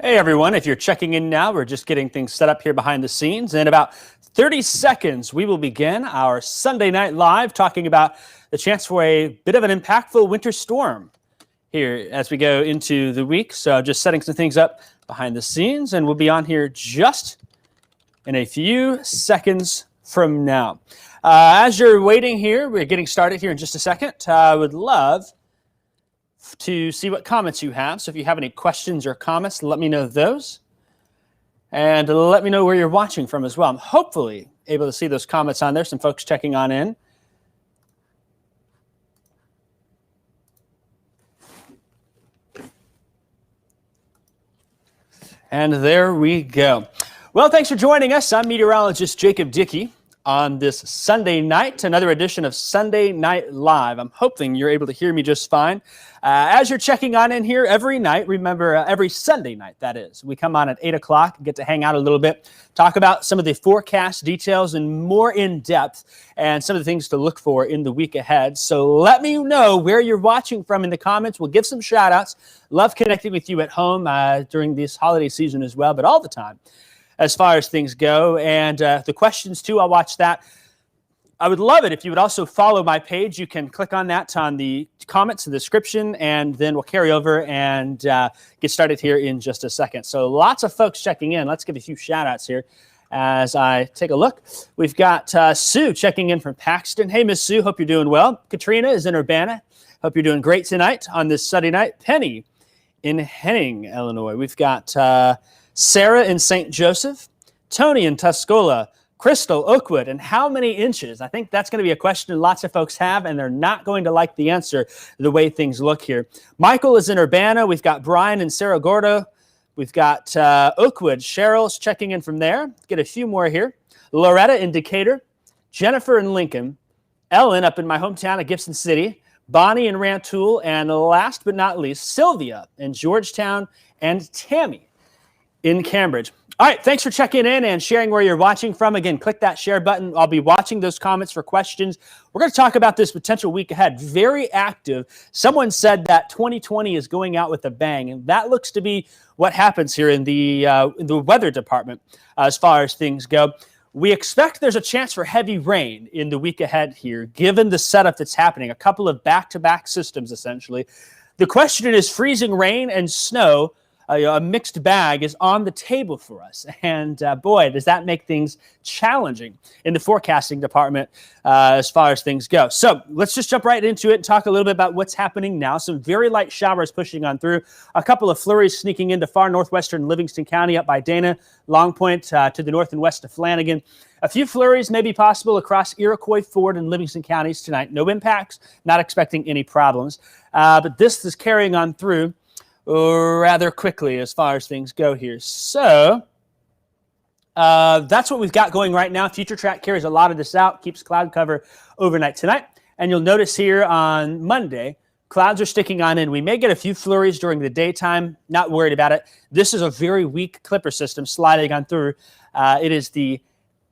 Hey everyone, if you're checking in now, we're just getting things set up here behind the scenes. In about 30 seconds, we will begin our Sunday Night Live talking about the chance for a bit of an impactful winter storm here as we go into the week. So just setting some things up behind the scenes, and we'll be on here just in a few seconds from now. As you're waiting here, we're getting started here in just a second. I would love to see what comments you have. So if you have any questions or comments, let me know those. And let me know where you're watching from as well. I'm hopefully able to see those comments on there. Some folks checking on in. And there we go. Well, thanks for joining us. I'm meteorologist Jacob Dickey on this Sunday night, another edition of Sunday Night Live. I'm hoping you're able to hear me just fine. As you're checking on in here every night, remember every Sunday night, that is, we come on at 8 o'clock and get to hang out a little bit, talk about some of the forecast details and more in depth and some of the things to look for in the week ahead. So let me know where you're watching from in the comments. We'll give some shout outs. Love connecting with you at home during this holiday season as well, but all the time as far as things go. And the questions too, I'll watch that. I would love it if you would also follow my page. You can click on that on the comments and description, and then we'll carry over and get started here in just a second. So lots of folks checking in. Let's give a few shout outs here as I take a look. We've got Sue checking in from Paxton. Hey, Miss Sue, hope you're doing well. Katrina is in Urbana. Hope you're doing great tonight on this Sunday night. Penny in Henning, Illinois. We've got Sarah in St. Joseph, Tony in Tuscola, Crystal, Oakwood, and how many inches? I think that's going to be a question lots of folks have, and they're not going to like the answer the way things look here. Michael is in Urbana. We've got Brian in Cerro Gordo. We've got Oakwood. Cheryl's checking in from there. Get a few more here. Loretta in Decatur. Jennifer in Lincoln. Ellen up in my hometown of Gibson City. Bonnie in Rantoul. And last but not least, Sylvia in Georgetown and Tammy in Cambridge. All right, thanks for checking in and sharing where you're watching from. Again, click that share button. I'll be watching those comments for questions. We're going to talk about this potential week ahead. Very active. Someone said that 2020 is going out with a bang, and that looks to be what happens here in the weather department as far as things go. We expect there's a chance for heavy rain in the week ahead here, given the setup that's happening. A couple of back-to-back systems, essentially. The question is freezing rain and snow. A mixed bag is on the table for us. And boy, does that make things challenging in the forecasting department as far as things go. So let's just jump right into it and talk a little bit about what's happening now. Some very light showers pushing on through. A couple of flurries sneaking into far northwestern Livingston County up by Dana, Long Point to the north and west of Flanagan. A few flurries may be possible across Iroquois, Ford, and Livingston counties tonight. No impacts, not expecting any problems. But this is carrying on through rather quickly as far as things go here. So that's what we've got going right now. Future Track carries a lot of this out, keeps cloud cover overnight tonight. And you'll notice here on Monday, clouds are sticking on in. We may get a few flurries during the daytime. Not worried about it. This is a very weak clipper system sliding on through. It is the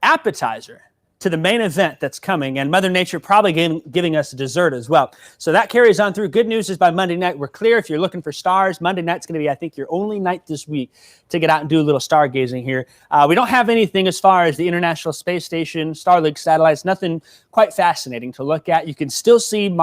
appetizer to the main event that's coming, and Mother Nature probably giving us dessert as well. So that carries on through. Good news is by Monday night, we're clear. If you're looking for stars, Monday night's going to be, I think, your only night this week to get out and do a little stargazing here. We don't have anything as far as the International Space Station, Starlink satellites, nothing quite fascinating to look at. You can still see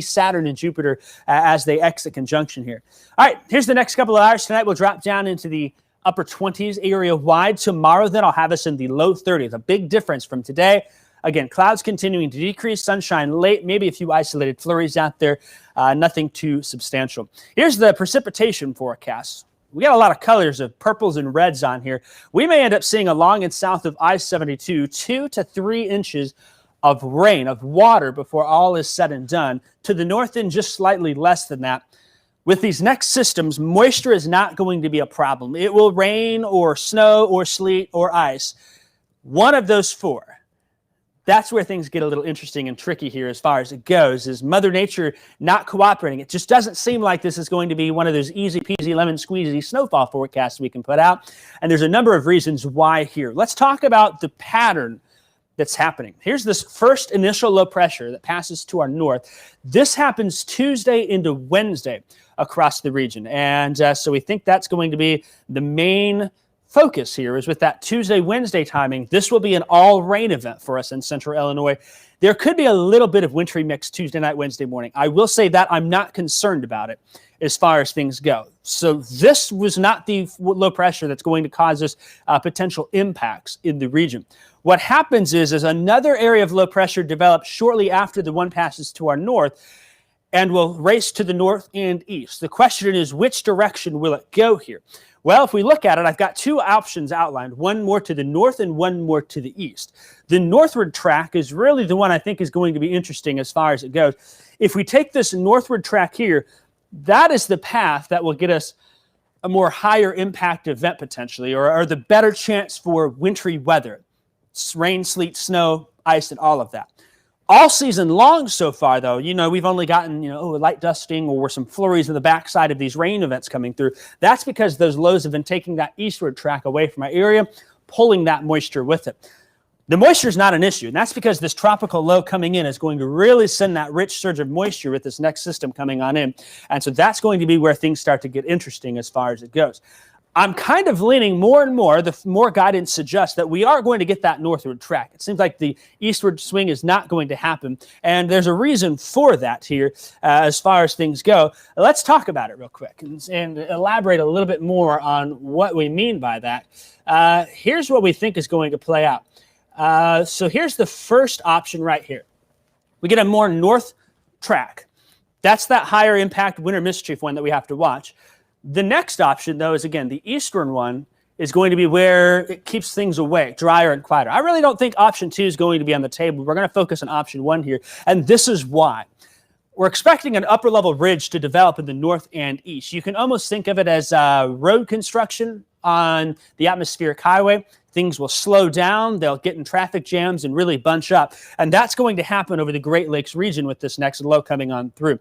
Saturn and Jupiter as they exit conjunction here. All right, here's the next couple of hours. Tonight we'll drop down into the upper 20s area-wide. Tomorrow, then, I'll have us in the low 30s. A big difference from today. Again, clouds continuing to decrease, sunshine late, maybe a few isolated flurries out there. Nothing too substantial. Here's the precipitation forecast. We got a lot of colors of purples and reds on here. We may end up seeing along and south of I-72 2 to 3 inches of rain, of water, before all is said and done. To the north end, just slightly less than that. With these next systems, moisture is not going to be a problem. It will rain or snow or sleet or ice. One of those four. That's where things get a little interesting and tricky here as far as it goes, is Mother Nature not cooperating. It just doesn't seem like this is going to be one of those easy peasy lemon squeezy snowfall forecasts we can put out. And there's a number of reasons why here. Let's talk about the pattern that's happening. Here's this first initial low pressure that passes to our north. This happens Tuesday into Wednesday across the region. And so we think that's going to be the main focus here is with that Tuesday, Wednesday timing. This will be an all rain event for us in central Illinois. There could be a little bit of wintry mix Tuesday night, Wednesday morning. I will say that I'm not concerned about it as far as things go. So this was not the low pressure that's going to cause us potential impacts in the region. What happens is another area of low pressure develops shortly after the one passes to our north and will race to the north and east. The question is, which direction will it go here? Well, if we look at it, I've got two options outlined, one more to the north and one more to the east. The northward track is really the one I think is going to be interesting as far as it goes. If we take this northward track here, that is the path that will get us a more higher impact event potentially, or the better chance for wintry weather. Rain, sleet, snow, ice, and all of that. All season long so far, though, we've only gotten, a light dusting or some flurries in the backside of these rain events coming through. That's because those lows have been taking that eastward track away from our area, pulling that moisture with it. The moisture is not an issue, and that's because this tropical low coming in is going to really send that rich surge of moisture with this next system coming on in. And so that's going to be where things start to get interesting as far as it goes. I'm kind of leaning more and more, the more guidance suggests that we are going to get that northward track. It seems like the eastward swing is not going to happen, and there's a reason for that here as far as things go. Let's talk about it real quick and elaborate a little bit more on what we mean by that. Here's what we think is going to play out. So here's the first option right here. We get a more north track. That's that higher impact winter mischief one that we have to watch. The next option, though, is, again, the eastern one is going to be where it keeps things away, drier and quieter. I really don't think option 2 is going to be on the table. We're going to focus on option 1 here, and this is why. We're expecting an upper-level ridge to develop in the north and east. You can almost think of it as road construction on the atmospheric highway. Things will slow down, they'll get in traffic jams and really bunch up, and that's going to happen over the Great Lakes region with this next low coming on through.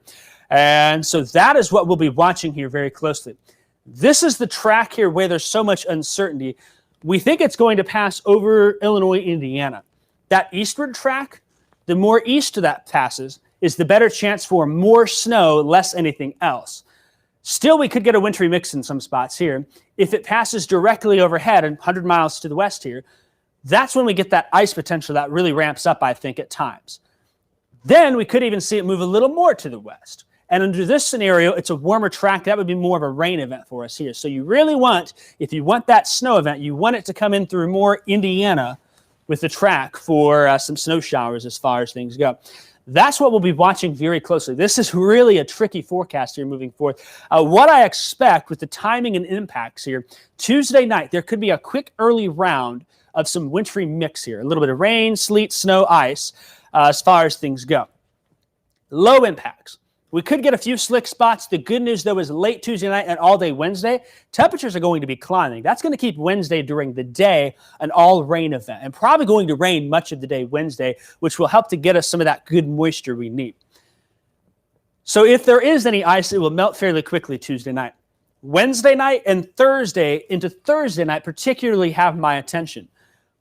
And so that is what we'll be watching here very closely. This is the track here where there's so much uncertainty. We think it's going to pass over Illinois, Indiana. That eastward track, the more east that passes, is the better chance for more snow, less anything else. Still, we could get a wintry mix in some spots here. If it passes directly overhead and 100 miles to the west here, that's when we get that ice potential that really ramps up, I think, at times. Then we could even see it move a little more to the west. And under this scenario, it's a warmer track. That would be more of a rain event for us here. So you really want, if you want that snow event, you want it to come in through more Indiana with the track for some snow showers as far as things go. That's what we'll be watching very closely. This is really a tricky forecast here moving forward. What I expect with the timing and impacts here, Tuesday night, there could be a quick early round of some wintry mix here. A little bit of rain, sleet, snow, ice as far as things go. Low impacts. We could get a few slick spots. The good news, though, is late Tuesday night and all day Wednesday, temperatures are going to be climbing. That's going to keep Wednesday during the day an all-rain event, and probably going to rain much of the day Wednesday, which will help to get us some of that good moisture we need. So if there is any ice, it will melt fairly quickly Tuesday night. Wednesday night and Thursday into Thursday night particularly have my attention.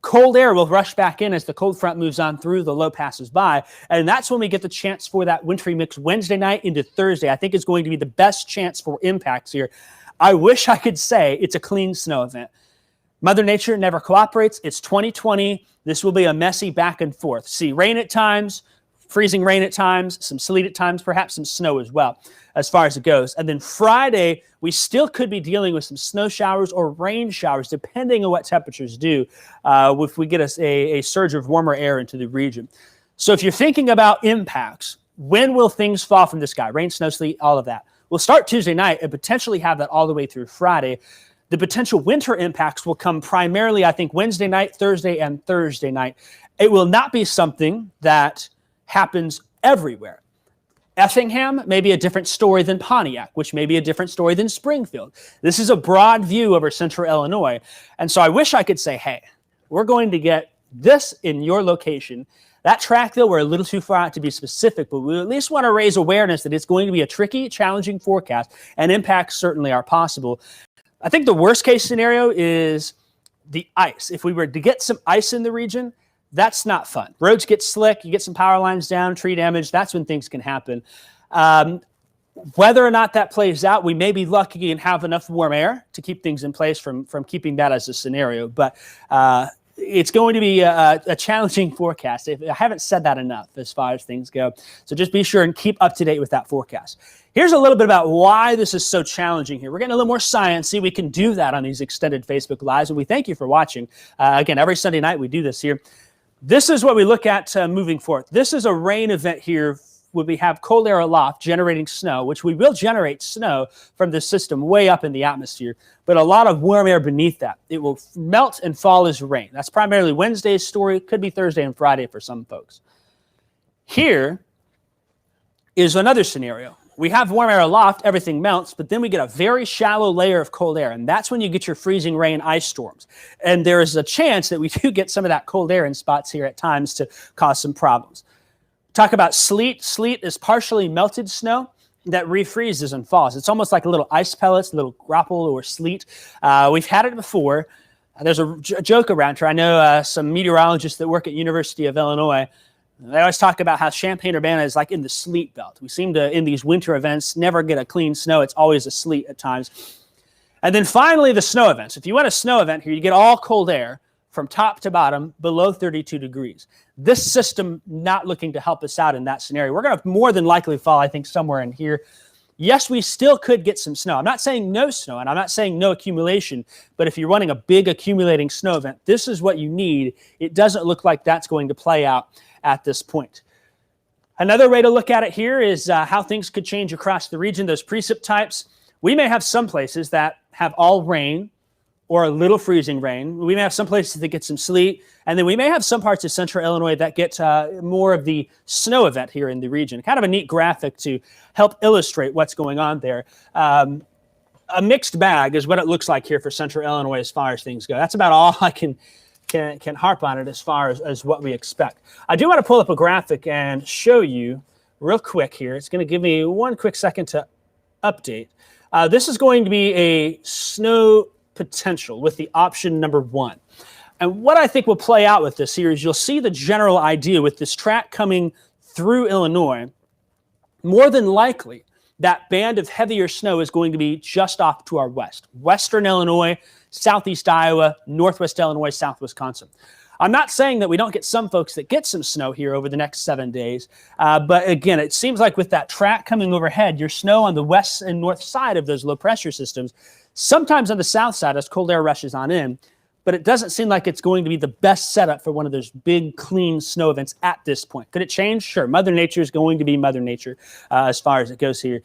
Cold air will rush back in as the cold front moves on through, the low passes by, and that's when we get the chance for that wintry mix Wednesday night into Thursday. I think it's going to be the best chance for impacts here. I wish I could say it's a clean snow event. Mother Nature never cooperates. It's 2020. This will be a messy back and forth. See rain at times, freezing rain at times, some sleet at times, perhaps some snow as well, as far as it goes. And then Friday, we still could be dealing with some snow showers or rain showers, depending on what temperatures do, if we get a surge of warmer air into the region. So if you're thinking about impacts, when will things fall from the sky? Rain, snow, sleet, all of that. We'll start Tuesday night and potentially have that all the way through Friday. The potential winter impacts will come primarily, I think, Wednesday night, Thursday, and Thursday night. It will not be something that happens everywhere. Effingham may be a different story than Pontiac, which may be a different story than Springfield. This is a broad view over central Illinois. And so I wish I could say, hey, we're going to get this in your location. That track, though, we're a little too far out to be specific, but we at least want to raise awareness that it's going to be a tricky, challenging forecast, and impacts certainly are possible. I think the worst case scenario is the ice. If we were to get some ice in the region, That's not fun. Roads get slick, you get some power lines down, tree damage, that's when things can happen. Whether or not that plays out, we may be lucky and have enough warm air to keep things in place from keeping that as a scenario. But it's going to be a challenging forecast. I haven't said that enough as far as things go. So just be sure and keep up to date with that forecast. Here's a little bit about why this is so challenging here. We're getting a little more sciencey. We can do that on these extended Facebook Lives, and we thank you for watching. Again, every Sunday night we do this here. This is what we look at moving forward. This is a rain event here when we have cold air aloft generating snow, which we will generate snow from this system way up in the atmosphere, but a lot of warm air beneath that. It will melt and fall as rain. That's primarily Wednesday's story. Could be Thursday and Friday for some folks. Here is another scenario. We have warm air aloft, everything melts, but then we get a very shallow layer of cold air, and that's when you get your freezing rain ice storms. And there is a chance that we do get some of that cold air in spots here at times to cause some problems. Talk about sleet. Sleet is partially melted snow that refreezes and falls. It's almost like a little ice pellets, a little grapple or sleet. We've had it before. There's a joke around here. I know some meteorologists that work at University of Illinois. They always talk about how Champaign-Urbana is like in the sleet belt. We seem to, in these winter events, never get a clean snow. It's always a sleet at times. And then finally, the snow events. If you want a snow event here, you get all cold air from top to bottom below 32 degrees. This system not looking to help us out in that scenario. We're going to more than likely fall, I think, somewhere in here. Yes, we still could get some snow. I'm not saying no snow, and I'm not saying no accumulation, but if you're running a big accumulating snow event, this is what you need. It doesn't look like that's going to play out at this point. Another way to look at it here is how things could change across the region. Those precip types, we may have some places that have all rain or a little freezing rain. We may have some places that get some sleet, and then we may have some parts of central Illinois that get more of the snow event here in the region. Kind of a neat graphic to help illustrate what's going on there. A mixed bag is what it looks like here for central Illinois as far as things go. That's about all I can harp on it as far as what we expect. I do want to pull up a graphic and show you real quick here. It's going to give me one quick second to update. This is going to be a snow potential with the option number 1. And what I think will play out with this here is you'll see the general idea with this track coming through Illinois. More than likely, that band of heavier snow is going to be just off to our west. Western Illinois, southeast Iowa, northwest Illinois, south Wisconsin. I'm not saying that we don't get some folks that get some snow here over the next 7 days. But again, it seems like with that track coming overhead, your snow on the west and north side of those low pressure systems, sometimes on the south side as cold air rushes on in, but it doesn't seem like it's going to be the best setup for one of those big, clean snow events at this point. Could it change? Sure. Mother Nature is going to be Mother Nature as far as it goes here.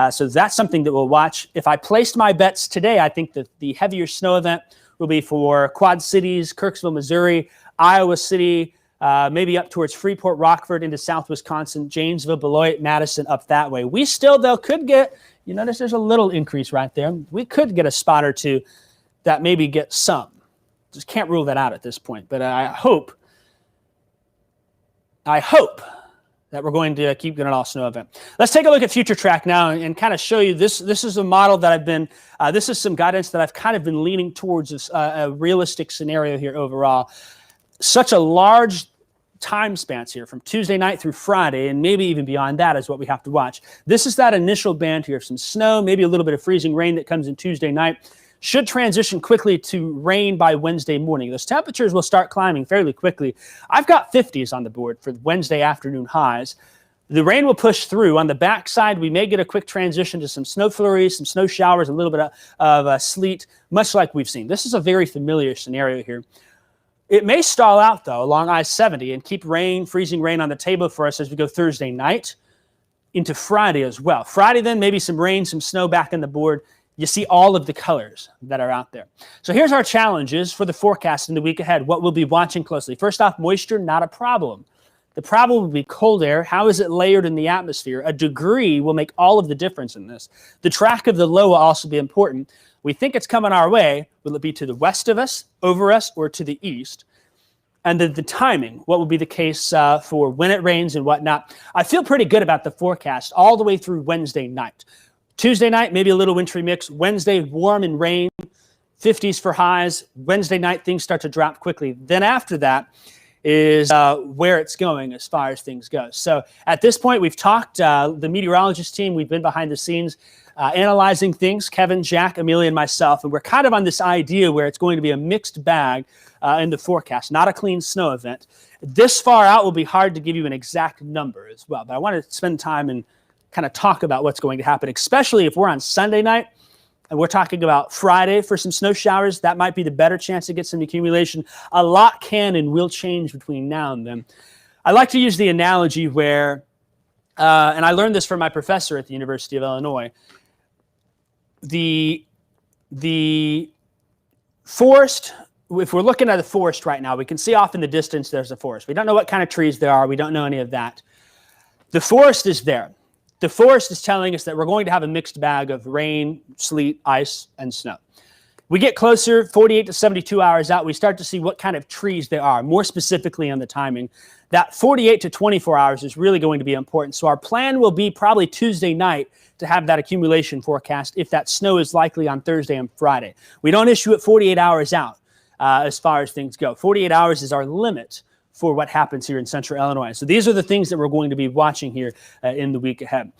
So that's something that we'll watch. If I placed my bets today, I think that the heavier snow event will be for Quad Cities, Kirksville, Missouri, Iowa City, maybe up towards Freeport, Rockford, into south Wisconsin, Janesville, Beloit, Madison, up that way. We still, though, could get, you notice there's a little increase right there. We could get a spot or two that maybe get some. Just can't rule that out at this point. But I hope that we're going to keep getting an all snow event. Let's take a look at Future Track now and kind of show you this. This is a model that I've been, this is some guidance that I've kind of been leaning towards a realistic scenario here overall. Such a large time spans here from Tuesday night through Friday, and maybe even beyond that is what we have to watch. This is that initial band here of some snow, maybe a little bit of freezing rain that comes in Tuesday night. Should transition quickly to rain by Wednesday morning. Those temperatures will start climbing fairly quickly. I've got 50s on the board for Wednesday afternoon highs. The rain will push through. On the backside, we may get a quick transition to some snow flurries, some snow showers, a little bit of sleet, much like we've seen. This is a very familiar scenario here. It may stall out, though, along I-70 and keep rain, freezing rain on the table for us as we go Thursday night into Friday as well. Friday, then, maybe some rain, some snow back on the board. You see all of the colors that are out there. So here's our challenges for the forecast in the week ahead, what we'll be watching closely. First off, moisture, not a problem. The problem will be cold air. How is it layered in the atmosphere? A degree will make all of the difference in this. The track of the low will also be important. We think it's coming our way. Will it be to the west of us, over us, or to the east? And then the timing, what will be the case for when it rains and whatnot. I feel pretty good about the forecast all the way through Wednesday night. Tuesday night, maybe a little wintry mix. Wednesday, warm and rain, 50s for highs. Wednesday night, things start to drop quickly. Then after that, is where it's going as far as things go. So at this point, we've talked, the meteorologist team, we've been behind the scenes analyzing things, Kevin, Jack, Amelia, and myself, and we're kind of on this idea where it's going to be a mixed bag in the forecast, not a clean snow event. This far out will be hard to give you an exact number as well, but I want to spend time and kind of talk about what's going to happen, especially if we're on Sunday night and we're talking about Friday for some snow showers. That might be the better chance to get some accumulation. A lot can and will change between now and then. I like to use the analogy where, and I learned this from my professor at the University of Illinois, the forest, if we're looking at the forest right now, we can see off in the distance there's a forest. We don't know what kind of trees there are. We don't know any of that. The forest is there. The forest is telling us that we're going to have a mixed bag of rain, sleet, ice, and snow. We get closer, 48 to 72 hours out, we start to see what kind of trees there are, more specifically on the timing. That 48 to 24 hours is really going to be important. So our plan will be probably Tuesday night to have that accumulation forecast if that snow is likely on Thursday and Friday. We don't issue it 48 hours out as far as things go. 48 hours is our limit for what happens here in Central Illinois. So these are the things that we're going to be watching here in the week ahead.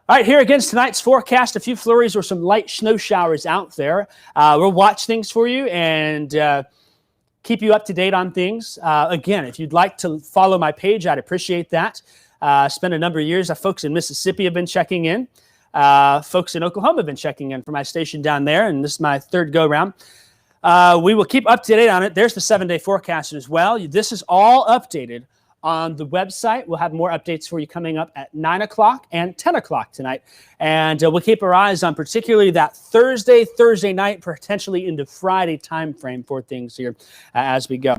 All right, here against tonight's forecast, a few flurries or some light snow showers out there. We'll watch things for you and keep you up to date on things. Again, if you'd like to follow my page, I'd appreciate that. Spent a number of years. Folks in Mississippi have been checking in. Folks in Oklahoma have been checking in for my station down there, and this is my third go-round. We will keep up to date on it. There's the 7-day forecast as well. This is all updated on the website. We'll have more updates for you coming up at 9 o'clock and 10 o'clock tonight. And we'll keep our eyes on particularly that Thursday night, potentially into Friday time frame for things here as we go.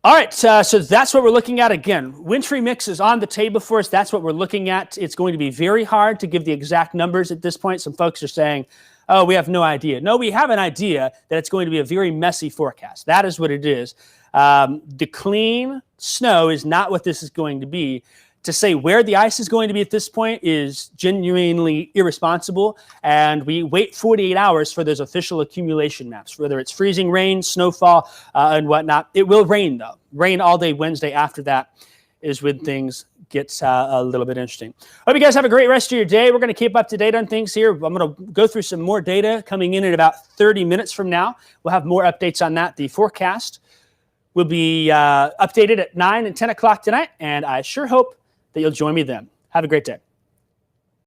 All right, so that's what we're looking at. Again, wintry mix is on the table for us. That's what we're looking at. It's going to be very hard to give the exact numbers at this point. Some folks are saying, oh, we have no idea. No, we have an idea that it's going to be a very messy forecast. That is what it is. The clean snow is not what this is going to be. To say where the ice is going to be at this point is genuinely irresponsible, and we wait 48 hours for those official accumulation maps, whether it's freezing rain, snowfall, and whatnot. It will rain, though. Rain all day Wednesday. After that is when things get a little bit interesting. Hope you guys have a great rest of your day. We're going to keep up to date on things here. I'm going to go through some more data coming in at about 30 minutes from now. We'll have more updates on that. The forecast will be updated at 9 and 10 o'clock tonight, and I sure hope that you'll join me then. Have a great day.